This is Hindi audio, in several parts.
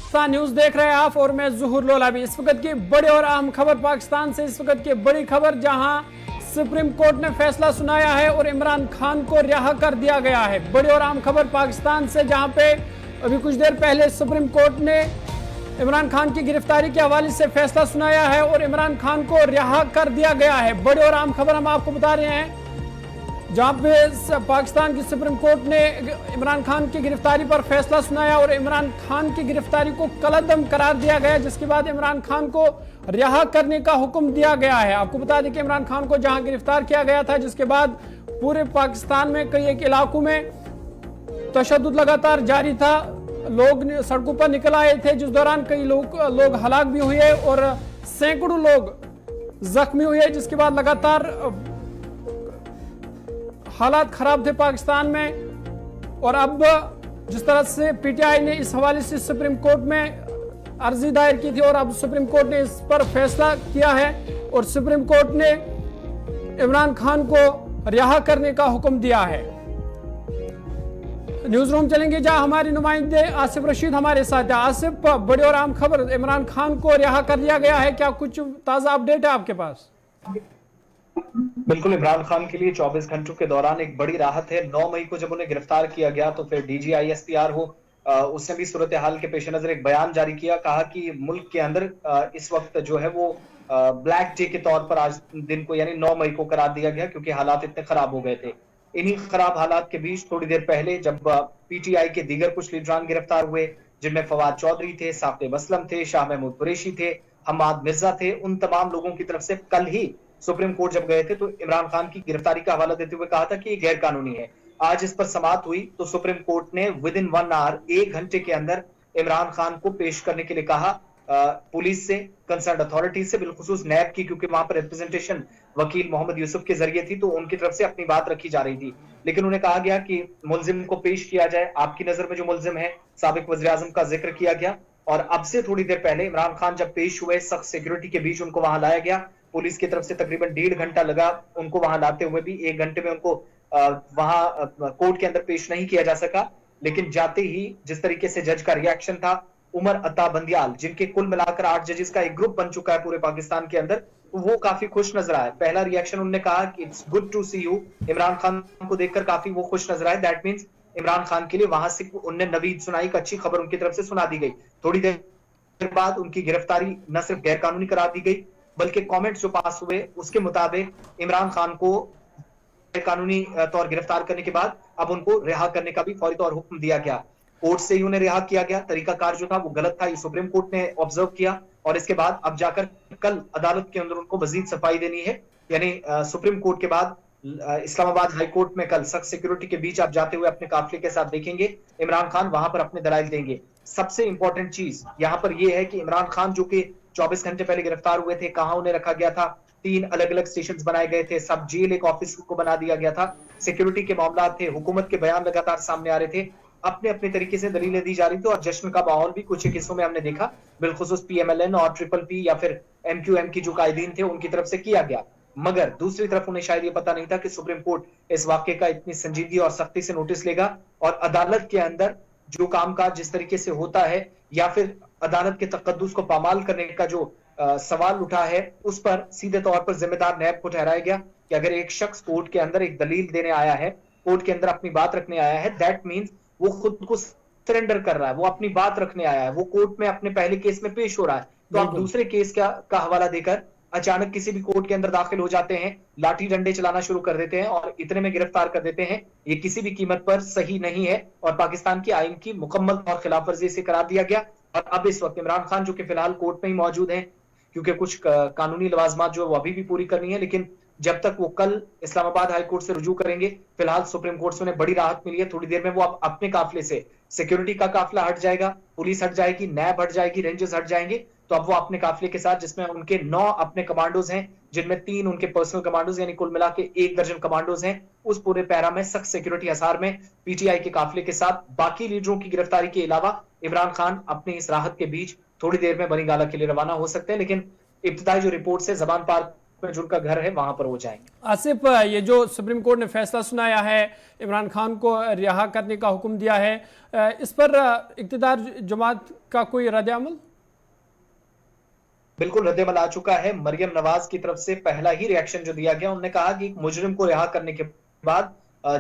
पाकिस्तान न्यूज देख रहे हैं आप और मैं जुहूर लोलाबी। इस वक्त की बड़ी और अहम खबर पाकिस्तान से, इस वक्त की बड़ी खबर जहां सुप्रीम कोर्ट ने फैसला सुनाया है और इमरान खान को रिहा कर दिया गया है। बड़ी और अहम खबर पाकिस्तान से, जहां पे अभी कुछ देर पहले सुप्रीम कोर्ट ने इमरान खान की गिरफ्तारी के हवाले से फैसला सुनाया है और इमरान खान को रिहा कर दिया गया है। बड़ी और अहम खबर हम आपको बता रहे हैं, जहां पे पाकिस्तान की सुप्रीम कोर्ट ने इमरान खान की गिरफ्तारी पर फैसला सुनाया और इमरान खान की गिरफ्तारी को कलअदम करार दिया गया, जिसके बाद इमरान खान को रिहा करने का हुक्म दिया गया है। आपको बता दें कि इमरान खान को जहां गिरफ्तार किया गया था, जिसके बाद पूरे पाकिस्तान में कई एक इलाकों में तशद्दुद लगातार जारी था, लोग सड़कों पर निकल आए थे, जिस दौरान कई लोग हलाक भी हुए और सैकड़ों लोग जख्मी हुए, जिसके बाद लगातार हालात खराब थे पाकिस्तान में। और अब जिस तरह से पीटीआई ने इस हवाले से सुप्रीम कोर्ट में अर्जी दायर की थी और अब सुप्रीम कोर्ट ने इस पर फैसला किया है और सुप्रीम कोर्ट ने इमरान खान को रिहा करने का हुक्म दिया है। न्यूज रूम चलेंगे जहां हमारे नुमाइंदे आसिफ रशीद हमारे साथ है। आसिफ, बड़ी और आम खबर, इमरान खान को रिहा कर दिया गया है, क्या कुछ ताजा अपडेट है आपके पास? बिल्कुल, इमरान खान के लिए 24 घंटों के दौरान एक बड़ी राहत है। 9 मई को जब उन्हें गिरफ्तार किया गया तो फिर डीजी ISPR हो, उसने भी सूरत हाल के पेश नजर एक बयान जारी किया, कहा कि मुल्क के अंदर इस वक्त जो है वो ब्लैक डे के तौर पर आज दिन को यानी 9 मई को करार दिया गया, क्योंकि हालात इतने खराब हो गए थे। इन्हीं खराब हालात के बीच थोड़ी देर पहले जब PTI के दीगर कुछ लीडरान गिरफ्तार हुए, जिनमें फवाद चौधरी थे, साकिब असलम थे, शाह महमूद कुरैशी थे, हम्माद मिर्जा थे, उन तमाम लोगों की तरफ से कल ही सुप्रीम कोर्ट जब गए थे तो इमरान खान की गिरफ्तारी का हवाला देते हुए कहा था कि ये गैर कानूनी है। आज इस पर समाअत हुई तो सुप्रीम कोर्ट ने विद इन 1 आवर, 1 घंटे के अंदर इमरान खान को पेश करने के लिए कहा, पुलिस से, कंसर्न अथॉरिटी से, बिलखुसूस नैब की, क्योंकि वहां पर रिप्रेजेंटेशन वकील मोहम्मद यूसुफ के जरिए थी तो उनकी तरफ से अपनी बात रखी जा रही थी। लेकिन उन्हें कहा गया कि मुलजिम को पेश किया जाए। आपकी नजर में जो मुलजिम है साबिक वज़ीर आज़म का जिक्र किया गया और अब से थोड़ी देर पहले इमरान खान जब पेश हुए, सख्त सिक्योरिटी के बीच उनको वहां लाया गया। पुलिस की तरफ से तकरीबन 1.5 घंटा लगा उनको वहां लाते हुए भी, 1 घंटे में उनको वहां कोर्ट के अंदर पेश नहीं किया जा सका। लेकिन जाते ही जिस तरीके से जज का रिएक्शन था, उमर अता बंदियाल, जिनके कुल मिलाकर 8 जजेस का एक ग्रुप बन चुका है पूरे पाकिस्तान के अंदर, वो काफी खुश नजर आए। पहला रिएक्शन उन्होंने कहा कि it's good to see you, Imran Khan को देखकर काफी वो खुश नजर आए। दैट मींस इमरान खान के लिए वहां से उन्हें नवीद सुनाई, एक अच्छी खबर उनकी तरफ से सुना दी गई। थोड़ी देर बाद उनकी गिरफ्तारी न सिर्फ गैर कानूनी करार दी गई, बल्कि कमेंट्स जो पास हुए उसके मुताबिक इमरान खान को कानूनी तौर गिरफ्तार करने के बाद अब उनको रिहा करने का भी फौरी तौर हुक्म दिया गया। कोर्ट से ही उन्हें रिहा किया गया। तरीकाकार जो था वो गलत था, ये सुप्रीम कोर्ट ने ऑब्जर्व किया और इसके बाद अब जाकर कल अदालत के अंदर उनको मजीद सफाई देनी है। यानी सुप्रीम कोर्ट के बाद इस्लामाबाद हाई कोर्ट में कल सख्त सिक्योरिटी के बीच आप जाते हुए अपने काफिले के साथ देखेंगे इमरान खान वहां पर अपने दलाइल देंगे। सबसे इंपॉर्टेंट चीज यहां पर यह है कि इमरान खान जो कि 24 घंटे पहले गिरफ्तार हुए थे, कहां उन्हें रखा गया था? 3 अलग अलग स्टेशन बनाए गए थे, सब जेल एक ऑफिस को बना दिया गया था, सिक्योरिटी के मामला थे, हुकूमत के बयान लगातार सामने आ रहे थे, अपने अपने तरीके से दलीलें दी जा रही थी और जश्न का माहौल भी कुछ एक हिस्सों में हमने देखा, बिलखुसूस PMLN और PPP या फिर MQM की जो कायदीन थे उनकी तरफ से किया गया। मगर दूसरी तरफ उन्हें शायद ये पता नहीं था कि सुप्रीम कोर्ट इस वाक्य का इतनी संजीदगी और सख्ती से नोटिस लेगा और अदालत के अंदर जो कामकाज जिस तरीके से होता है या फिर अदालत के तकद्दुस को पामाल करने का जो सवाल उठा है, उस पर सीधे तौर पर जिम्मेदार नैब को ठहराया गया कि अगर एक शख्स कोर्ट के अंदर एक दलील देने आया है, कोर्ट के अंदर अपनी बात रखने आया है, दैट मींस वो खुद को सरेंडर कर रहा है, वो अपनी बात रखने आया है, वो कोर्ट में अपने पहले केस में पेश हो रहा है। तो आप दूसरे केस का हवाला देकर अचानक किसी भी कोर्ट के अंदर दाखिल हो जाते हैं, लाठी डंडे चलाना शुरू कर देते हैं और इतने में गिरफ्तार कर देते हैं, ये किसी भी कीमत पर सही नहीं है और पाकिस्तान की आईन की मुकम्मल और खिलाफ वर्जी से करार दिया गया। और अब इस वक्त इमरान खान जो कि फिलहाल कोर्ट में ही मौजूद हैं, क्योंकि कुछ कानूनी लवाजमात जो वो अभी भी पूरी करनी है, लेकिन जब तक वो कल इस्लामाबाद हाई कोर्ट से रुजू करेंगे, फिलहाल सुप्रीम कोर्ट से उन्हें बड़ी राहत मिली है। थोड़ी देर में वो अपने काफिले से, सिक्योरिटी का काफिला हट जाएगा, पुलिस हट जाएगी, नैब हट जाएगी, रेंजर्स हट जाएंगे, तो अब वो अपने काफिले के साथ, जिसमें उनके 9 अपने कमांडोज हैं, जिनमें 3 उनके पर्सनल कमांडोज, यानी कुल मिला के 1 दर्जन कमांडोज हैं, उस पूरे पैरा में सख्त सिक्योरिटी हसार में PTI के काफिले के साथ बाकी लीडरों की गिरफ्तारी के अलावा इमरान खान अपनी इस राहत के बीच थोड़ी देर में बनी गाला के लिए रवाना हो सकते हैं। लेकिन इब्तिदाई जो रिपोर्ट से जबान पार में जो उनका घर है वहां पर वो जाएंगे। आसिफ, ये जो सुप्रीम कोर्ट ने फैसला सुनाया है, इमरान खान को रिहा करने का हुक्म दिया है, इस पर इक़्तिदार जमात का कोई रद्द-ए-अमल? बिल्कुल रद्द-ए-अमल आ चुका है। मरियम नवाज की तरफ से पहला ही रिएक्शन जो दिया गया, उन्होंने कहा कि मुजरिम को रिहा करने के बाद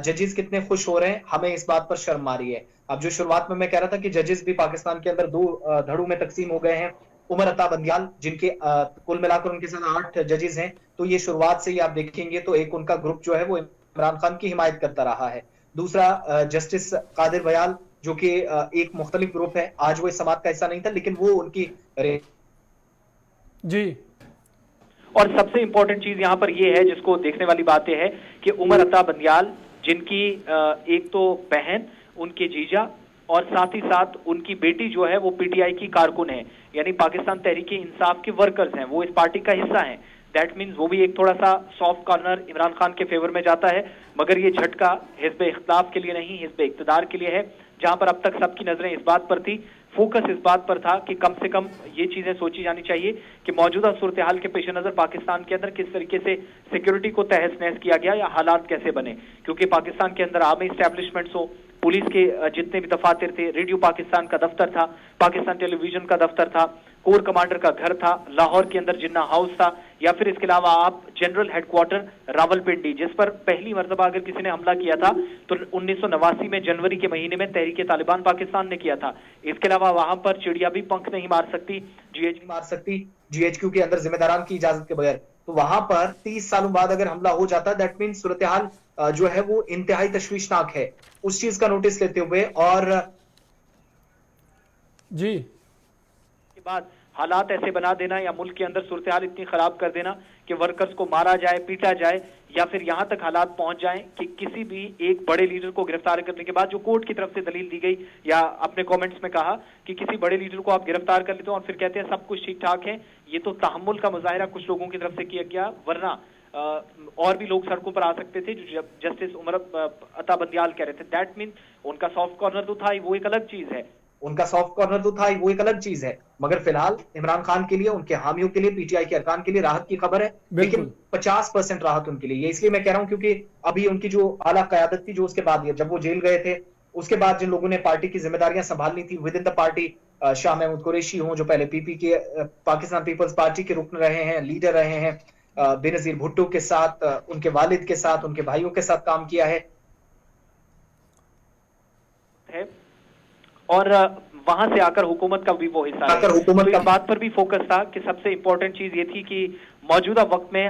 जजेस कितने खुश हो रहे हैं, हमें इस बात पर शर्म आ रही है। अब जो शुरुआत में मैं कह रहा था कि जजेस भी पाकिस्तान के अंदर दो धड़ों में तकसीम हो गए हैं। उमर अता बंदियाल, जिनके कुल मिलाकर उनके साथ 8 जजेस हैं, तो ये शुरुआत से ही आप देखेंगे तो एक उनका ग्रुप जो है वो इमरान खान की हिमायत करता रहा है। दूसरा जस्टिस कादिर बयाल, जो कि एक मुख्तलिफ ग्रुप है, आज वो इस समात का हिस्सा नहीं था, लेकिन वो उनकी जी। और सबसे इंपॉर्टेंट चीज यहां पर यह है, जिसको देखने वाली बात यह है कि उमर अता बंदियाल, जिनकी एक तो बहन, उनके जीजा और साथ ही साथ उनकी बेटी जो है वो पीटीआई की कारकुन है, यानी पाकिस्तान तहरीक इंसाफ के वर्कर्स हैं, वो इस पार्टी का हिस्सा हैं। दैट मीन्स वो भी एक थोड़ा सा सॉफ्ट कॉर्नर इमरान खान के फेवर में जाता है। मगर ये झटका हिज़्ब इख्तिलाफ के लिए नहीं, हिज़्ब इक़्तिदार के लिए है, जहां पर अब तक सबकी नजरें इस बात पर थी, फोकस इस बात पर था कि कम से कम ये चीजें सोची जानी चाहिए कि मौजूदा सूरत हाल के पेश नजर पाकिस्तान के अंदर किस तरीके से सिक्योरिटी को तहस नहस किया गया या हालात कैसे बने। क्योंकि पाकिस्तान के अंदर आर्मी स्टैब्लिशमेंट्स हो, पुलिस के जितने भी दफातर थे, रेडियो पाकिस्तान का दफ्तर था, पाकिस्तान टेलीविजन का दफ्तर था, कोर कमांडर का घर था, लाहौर के अंदर जिन्ना हाउस था, या फिर इसके अलावा आप जनरल हेडक्वार्टर रावलपिंडी, जिस पर पहली मर्तबा अगर किसी ने हमला किया था तो 1989 में जनवरी के महीने में तहरीक तालिबान पाकिस्तान ने किया था। इसके अलावा वहां पर चिड़िया भी पंख नहीं मार सकती, जीएचक्यू के अंदर जिम्मेदारान की इजाजत के बगैर। तो वहां पर 30 सालों बाद अगर हमला हो जाता, दैट मीन सूरत हाल जो है वो इंतहाई तशवीशनाक है। उस चीज का नोटिस लेते हुए और जी के बाद हालात ऐसे बना देना या मुल्क के अंदर सूरत हाल इतनी खराब कर देना कि वर्कर्स को मारा जाए, पीटा जाए, या फिर यहां तक हालात पहुंच जाएं कि किसी भी एक बड़े लीडर को गिरफ्तार करने के बाद, जो कोर्ट की तरफ से दलील दी गई या अपने कमेंट्स में कहा कि किसी बड़े लीडर को आप गिरफ्तार कर लेते हो और फिर कहते हैं सब कुछ ठीक ठाक है, ये तो तहम्मुल का मुजाहिरा कुछ लोगों की तरफ से किया गया, वरना और भी लोग सड़कों पर आ सकते थे, जो जस्टिस उमर अता बंदियाल कह रहे थे। दैट मीन उनका सॉफ्ट कॉर्नर तो था ही, वो एक अलग चीज है, उनका सॉफ्ट कॉर्नर तो था, वो एक अलग चीज है। मगर फिलहाल इमरान खान के लिए, उनके हामियों के लिए, पीटीआई के अरकान के लिए राहत की खबर है, लेकिन 50% राहत उनके लिए। ये इसलिए मैं कह रहा हूं क्योंकि अभी उनकी जो आला कयादत थी, जो उसके बाद जब वो जेल गए थे, उसके बाद जिन लोगों ने पार्टी की जिम्मेदारियां संभालनी थी within the party, Shah Mahmood Qureshi हों, जो पहले पीपी के पाकिस्तान पीपल्स पार्टी के रुकन रहे हैं, लीडर रहे हैं, बेनजीर भुट्टो के साथ, उनके वालिद के साथ, उनके भाइयों के साथ काम किया है। और वहां से आकर हुकूमत का भी वो हिस्सा है। तो इस बात पर भी फोकस था कि सबसे इंपॉर्टेंट चीज ये थी कि मौजूदा वक्त में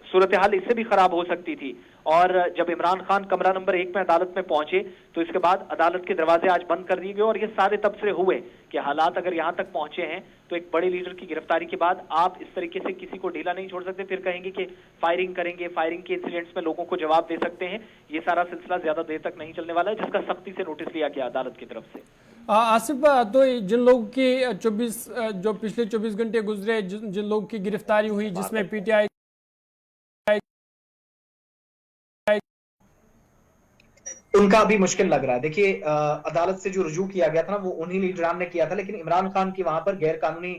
सूरत हाल इससे भी खराब हो सकती थी। और जब इमरान खान कमरा नंबर 1 में अदालत में पहुंचे तो इसके बाद अदालत के दरवाजे आज बंद कर दिए गए, और ये सारे तबसरे हुए कि हालात अगर यहां तक पहुंचे हैं तो एक बड़े लीडर की गिरफ्तारी के बाद आप इस तरीके से किसी को ढीला नहीं छोड़ सकते, फिर कहेंगे कि फायरिंग करेंगे, फायरिंग के इंसिडेंट्स में लोगों को जवाब दे सकते हैं। ये सारा सिलसिला ज्यादा देर तक नहीं चलने वाला है, जिसका सख्ती से नोटिस लिया गया अदालत की तरफ से। आसिफ, तो जिन लोगों की जो पिछले 24 घंटे गुजरे, जिन लोगों की गिरफ्तारी हुई, जिसमें पीटीआई उनका भी मुश्किल लग रहा है। देखिए, अदालत से जो रुजू किया गया था ना, वो उन्हीं लीडरान ने किया था, लेकिन इमरान खान की वहां पर गैर कानूनी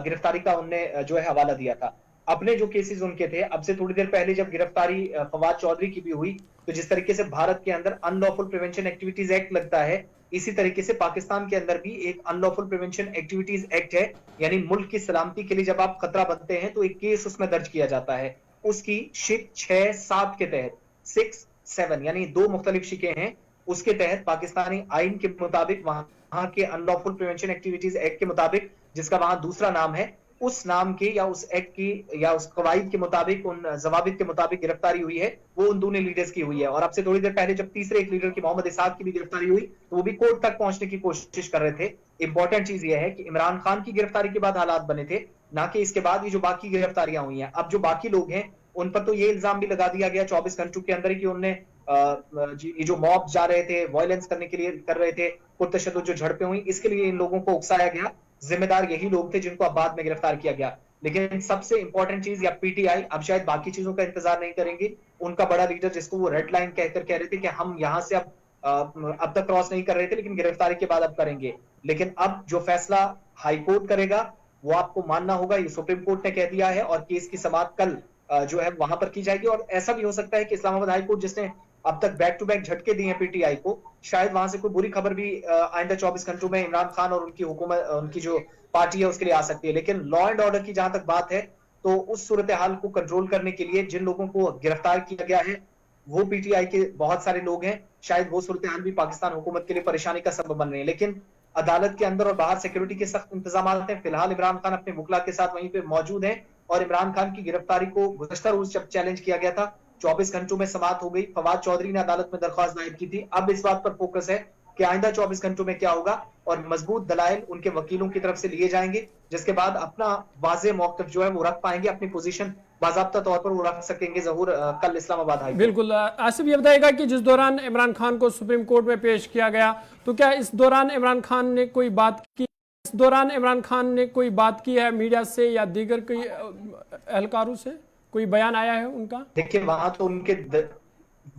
गिरफ्तारी का उनने जो है हवाला दिया था। अपने जो केसेस उनके थे, अब से थोड़ी देर पहले जब गिरफ्तारी फवाद चौधरी की भी हुई, तो जिस तरीके से भारत के अंदर अनलॉफुल प्रिवेंशन एक्टिविटीज एक्ट लगता है, इसी तरीके से पाकिस्तान के अंदर भी एक अनलॉफुल प्रिवेंशन एक्टिविटीज एक्ट है। यानी मुल्क की सलामती के लिए जब आप खतरा बनते हैं तो एक केस उसमें दर्ज किया जाता है। उसकी शिक 6-7 के तहत, 6-7 यानी 2 मुख्तलिफ शिकें हैं, उसके तहत पाकिस्तानी आइन के मुताबिक, वहां के अनलॉफुल प्रिवेंशन एक्टिविटीज एक्ट के मुताबिक, जिसका वहां दूसरा नाम है, उस नाम के या उस एक्ट की या उस कवायद के मुताबिक, उन जवाबित के मुताबिक गिरफ्तारी हुई है। वो उन दोनों लीडर्स की हुई है। और अब से थोड़ी देर पहले जब तीसरे एक लीडर की, मोहम्मद इसाक की भी गिरफ्तारी हुई, तो वो भी कोर्ट तक पहुंचने की कोशिश कर रहे थे। इंपॉर्टेंट चीज ये है कि इमरान खान की गिरफ्तारी के बाद हालात बने थे, ना कि इसके बाद ये जो बाकी गिरफ्तारियां हुई हैं। अब जो बाकी लोग हैं उन पर तो ये इल्जाम भी लगा दिया गया 24 घंटों के अंदर ही कि उनने ये जो मॉब जा रहे थे, वायलेंस करने के लिए कर रहे थे, पुरतशद्दुद जो झड़पें हुई, इसके लिए इन लोगों को उकसाया गया। जिम्मेदार यही लोग थे जिनको अब बाद में गिरफ्तार किया गया। लेकिन सबसे इंपॉर्टेंट चीज, या पीटीआई अब शायद बाकी चीजों का इंतजार नहीं करेंगे, उनका बड़ा लीडर जिसको वो रेड लाइन कहकर कह रहे थे कि हम यहां से अब तक क्रॉस नहीं कर रहे थे, लेकिन गिरफ्तारी के बाद अब करेंगे। लेकिन अब जो फैसला हाई कोर्ट करेगा वो आपको मानना होगा। ये सुप्रीम कोर्ट ने कह दिया है और केस की समाप्त कल जो है वहां पर की जाएगी। और ऐसा भी हो सकता है कि इस्लामाबाद हाई कोर्ट जिसने अब तक बैक टू बैक झटके दिए हैं पीटीआई को, शायद वहां से कोई बुरी खबर भी आइंदा 24 घंटों में इमरान खान और उनकी हुकूमत, उनकी जो पार्टी है उसके लिए आ सकती है। लेकिन लॉ एंड ऑर्डर की जहां तक बात है, तो उस सूरत हाल को कंट्रोल करने के लिए जिन लोगों को गिरफ्तार किया गया है वो पीटीआई के बहुत सारे लोग हैं। शायद वो सूरत हाल भी पाकिस्तान हुकूमत के लिए परेशानी का सबब बन रही है। लेकिन अदालत के अंदर और बाहर सिक्योरिटी के सख्त इंतजाम हैं। फिलहाल इमरान खान अपने वकला के साथ वहीं पे मौजूद हैं और इमरान खान की गिरफ्तारी को गुज़श्ता रोज जब चैलेंज किया गया था 24 घंटों में समाप्त हो गई। फवाद चौधरी ने अदालत में दरख्वास्त दायर की थी। अब इस बात पर फोकस है कि आइंदा 24 घंटों में क्या होगा और मजबूत दलाइल उनके वकीलों की तरफ से लिए जाएंगे, जिसके बाद अपना वाज़ेह मौक़िफ़ जो है वो रख पाएंगे, अपनी पोजीशन बाज़ाब्ता तौर पर वो रख सकेंगे ज़हूर कल इस्लामाबाद हाई कोर्ट। बिल्कुल। आसिफ ये बताएगा कि जिस दौरान इमरान खान को सुप्रीम कोर्ट में पेश किया गया, तो क्या इस दौरान इमरान खान ने कोई बात की, इस दौरान इमरान खान ने कोई बात की है मीडिया से या दीगर कोई एहलकारों से, कोई बयान आया है उनका? देखिए वहां तो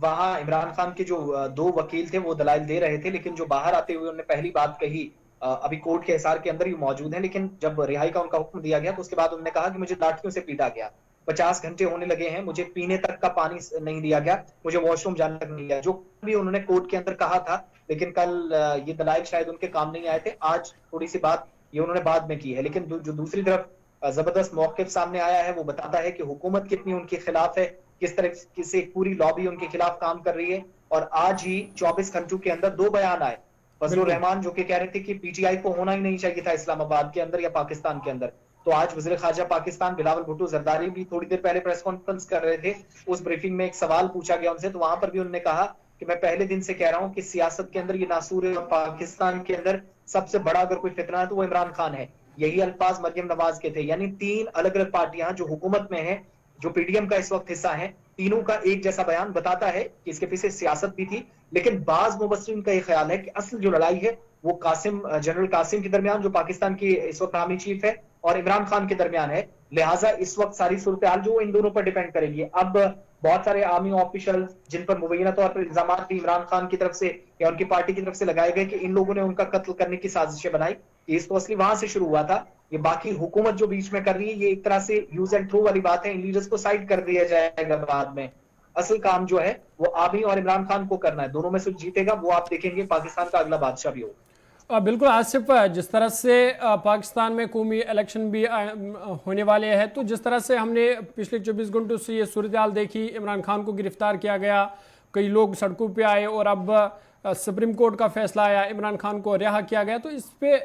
वहां इमरान खान के जो दो वकील थे वो दलाइल दे रहे थे, लेकिन जो बाहर आते हुए उन्होंने पहली बात कही, अभी कोर्ट के हिसार के अंदर ही मौजूद है, लेकिन जब रिहाई का उनका हुक्म दिया गया तो उसके बाद उन्होंने कहा कि मुझे लाठियों से पीटा गया, 50 घंटे होने लगे हैं, मुझे पीने तक का पानी नहीं दिया गया, मुझे वॉशरूम जाने तक नहीं दिया, जो भी उन्होंने कोर्ट के अंदर कहा था। लेकिन कल ये दलाइल शायद उनके काम नहीं आए थे। आज थोड़ी सी बात ये उन्होंने बाद में की है। लेकिन जो दूसरी तरफ जबरदस्त मौक़िफ़ सामने आया है वो बताता है कि हुकूमत कितनी उनके खिलाफ है, किस तरह से पूरी लॉबी उनके खिलाफ काम कर रही है। और आज ही 24 घंटों के अंदर 2 बयान आए फजलुर रहमान जो कि कह रहे थे कि पीटीआई को होना ही नहीं चाहिए था इस्लामाबाद के अंदर या पाकिस्तान के अंदर। तो आज वज़ीर ख़ारजा पाकिस्तान बिलावल भुट्टो ज़रदारी भी थोड़ी देर पहले प्रेस कॉन्फ्रेंस कर रहे थे। उस ब्रीफिंग में एक सवाल पूछा गया उनसे, तो वहां पर भी उन्होंने कहा कि मैं पहले दिन से कह रहा हूं कि सियासत के अंदर ये नासूर है और पाकिस्तान के अंदर सबसे बड़ा अगर कोई फितना है तो वो इमरान खान है। यही अल्फाज मरियम नवाज के थे। यानी 3 अलग अलग पार्टियां जो हुकूमत में है, जो पीडीएम का इस वक्त हिस्सा है, तीनों का एक जैसा बयान बताता है कि इसके पीछे सियासत भी थी। लेकिन बाज मुबस्सिरीन का ये ख्याल है कि असल जो लड़ाई है वो जनरल कासिम के दरमियान, जो पाकिस्तान की इस वक्त आर्मी चीफ है, और इमरान खान के दरमियान है। लिहाजा इस वक्त सारी सूरत हाल जो इन दोनों पर डिपेंड करेगी। अब बहुत सारे आर्मी ऑफिशियल जिन पर मुबैना तौर पर इल्जाम भी इमरान खान की तरफ से या उनकी पार्टी की तरफ से लगाए गए कि इन लोगों ने उनका कत्ल करने की साजिशें बनाई, केस तो असली वहां से शुरू हुआ था। ये बाकी हुकूमत जो बीच में कर रही है ये एक तरह से यूज एंड थ्रो वाली बात है। इन लीडर्स को साइड कर दिया जाएगा बाद में। असल काम जो है वो आर्मी और इमरान खान को करना है। दोनों में से जीतेगा वो आप देखेंगे पाकिस्तान का अगला बादशाह भी होगा। बिल्कुल आसिफ, जिस तरह से पाकिस्तान में कौमी इलेक्शन भी होने वाले हैं, तो जिस तरह से हमने पिछले 24 घंटों से ये सूरत हाल देखी, इमरान खान को गिरफ्तार किया गया, कई लोग सड़कों पे आए और अब सुप्रीम कोर्ट का फैसला आया, इमरान खान को रिहा किया गया, तो इस पे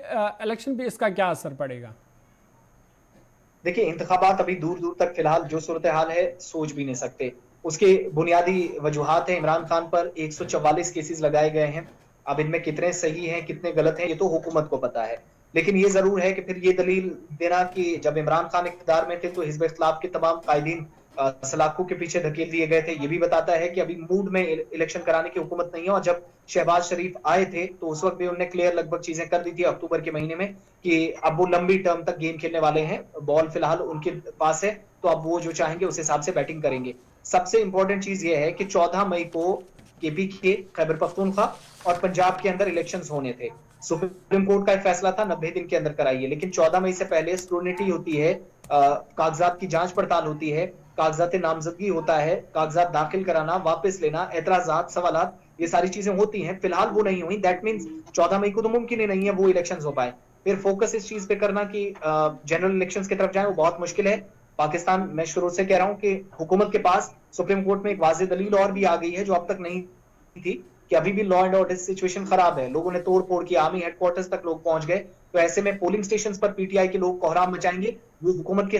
इलेक्शन पे इसका क्या असर पड़ेगा? देखिए इंतखाबात अभी दूर दूर तक फिलहाल जो सूरत हाल है सोच भी नहीं सकते। उसके बुनियादी वजूहात हैं। इमरान खान पर 144 केसेस लगाए गए हैं। अब इनमें कितने सही हैं कितने गलत हैं ये तो हुकूमत को पता है। लेकिन ये जरूर है कि फिर ये दलील देना कि जब इमरान खान इक़्तिदार में थे तो हिज़्ब इख्तिलाफ के तमाम कायदीन सलाखों के पीछे धकेल दिए गए थे, ये भी बताता है कि अभी मूड में इलेक्शन कराने की हुकूमत नहीं है। और जब शहबाज शरीफ आए थे तो उस वक्त भी उन्होंने क्लियर लगभग चीजें कर दी थी अक्टूबर के महीने में कि अब वो लंबी टर्म तक गेम खेलने वाले हैं, बॉल फिलहाल उनके पास है, तो अब वो जो चाहेंगे उस हिसाब से बैटिंग करेंगे। सबसे इंपॉर्टेंट चीज ये है कि 14 मई को केपीके, खैबर पख्तूनख्वा और पंजाब के अंदर इलेक्शंस होने थे। सुप्रीम कोर्ट का एक फैसला था 90 दिन के अंदर कराइए, लेकिन 14 मई से पहले स्क्रूटिनी होती है, कागजात की जांच पड़ताल होती है, कागजात नामजदगी होता है, कागजात दाखिल कराना, वापस लेना, एतराजात, सवालात, ये सारी चीजें होती हैं। फिलहाल वो नहीं हुई। दैट मींस 14 मई को तो मुमकिन ही नहीं है वो इलेक्शंस हो पाए। फिर फोकस इस चीज पे करना कि जनरल इलेक्शंस की तरफ जाए वो बहुत मुश्किल है। पाकिस्तान, मैं शुरू से कह रहा हूं कि हुकूमत के पास सुप्रीम कोर्ट में एक वाज़ेह दलील और भी आ गई है जो अब तक नहीं थी कि अभी भी लॉ एंड ऑर्डर सिचुएशन खराब है। लोगों ने तोड़ फोड़ की, आर्मी हेडक्वार्टर्स तक लोग पहुंच गए। तो ऐसे में पोलिंग स्टेशंस पर पीटीआई के लोग कोहराम मचाएंगे, वो हुकूमत के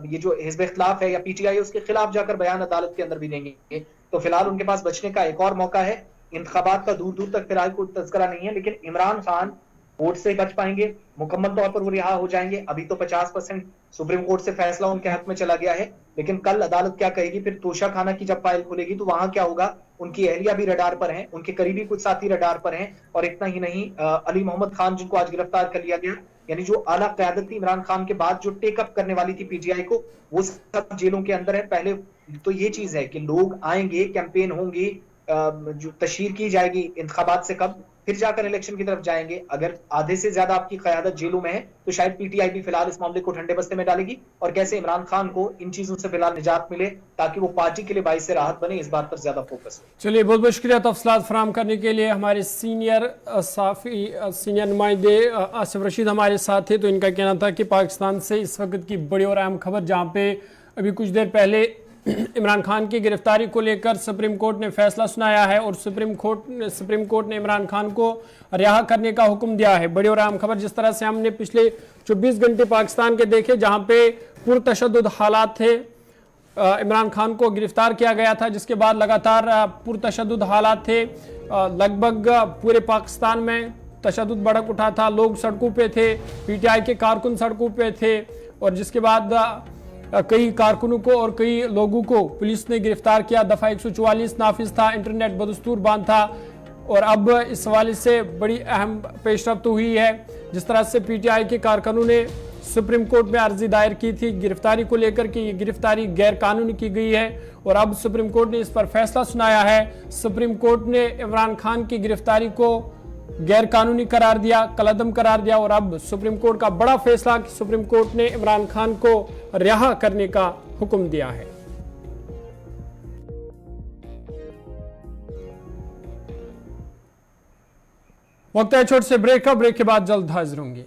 ये जो हिज़्ब इख्तिलाफ है या पीटीआई उसके खिलाफ जाकर बयान अदालत के अंदर भी देंगे। तो फिलहाल उनके पास बचने का एक और मौका है। इंतखाबात का दूर दूर तक फिलहाल कोई तज़किरा नहीं है, लेकिन इमरान खान कोर्ट से बच पाएंगे, मुकम्मल तौर पर वो रिहा हो जाएंगे। अभी तो 50% सुप्रीम कोर्ट से फैसला उनके हक में चला गया है, लेकिन कल अदालत क्या कहेगी, फिर तोशा खाना की जब फाइल खुलेगी तो वहां क्या होगा। उनकी अहलिया भी रडार पर हैं, उनके करीबी कुछ साथी रडार पर हैं, और इतना ही नहीं अली मोहम्मद खान जिनको आज गिरफ्तार कर लिया गया, यानी जो आला क़यादत थी इमरान खान के बाद जो टेकअप करने वाली थी पीटीआई को, वो सब जेलों के अंदर है। पहले तो ये चीज है कि लोग आएंगे, कैंपेन होंगी, जो तशहीर की जाएगी इंतखाबात से कब फिर जाकर इलेक्शन की तरफ जाएंगे। अगर आधे से ज्यादा आपकी क़यादत जेलों में है तो शायद पीटीआई भी फिलहाल इस मामले को ठंडे बस्ते में डालेगी, और कैसे इमरान खान को इन चीजों से फिलहाल निजात मिले ताकि वो पार्टी के लिए बाइस से राहत बने, इस बात पर ज्यादा फोकस हो। चलिए, बहुत बहुत शुक्रिया तफसीलात फराहम करने के लिए। हमारे सीनियर नुमाइंदे आसिफ रशीद हमारे साथ थे। तो इनका कहना था कि पाकिस्तान से इस वक्त की बड़ी और अहम खबर, जहाँ पे अभी कुछ देर पहले इमरान खान की गिरफ्तारी को लेकर सुप्रीम कोर्ट ने फैसला सुनाया है और सुप्रीम कोर्ट ने इमरान खान को रिहा करने का हुक्म दिया है। बड़ी और अहम खबर, जिस तरह से हमने पिछले 24 घंटे पाकिस्तान के देखे, जहां पे पुरतशद्दुद हालात थे, इमरान खान को गिरफ्तार किया गया था, जिसके बाद लगातार पुरतशद्दुद हालात थे। लगभग पूरे पाकिस्तान में तशद्दुद भड़क उठा था, लोग सड़कों पे थे, पीटीआई के कारकुन सड़कों पे थे, और जिसके बाद कई कारकुनों को और कई लोगों को पुलिस ने गिरफ्तार किया। दफा 144 नाफिज था, इंटरनेट बदस्तूर बंद था, और अब इस हवाले से बड़ी अहम पेशरफ्त हुई है। जिस तरह से पीटीआई के कारकुनों ने सुप्रीम कोर्ट में अर्जी दायर की थी गिरफ्तारी को लेकर कि ये गिरफ्तारी गैर कानूनी की गई है, और अब सुप्रीम कोर्ट ने इस पर फैसला सुनाया है। सुप्रीम कोर्ट ने इमरान खान की गिरफ्तारी को गैर कानूनी करार दिया, कलअदम करार दिया, और अब सुप्रीम कोर्ट का बड़ा फैसला कि सुप्रीम कोर्ट ने इमरान खान को रिहा करने का हुक्म दिया है। वक्त है छोटे से ब्रेक का, ब्रेक के बाद जल्द हाजिर होंगे।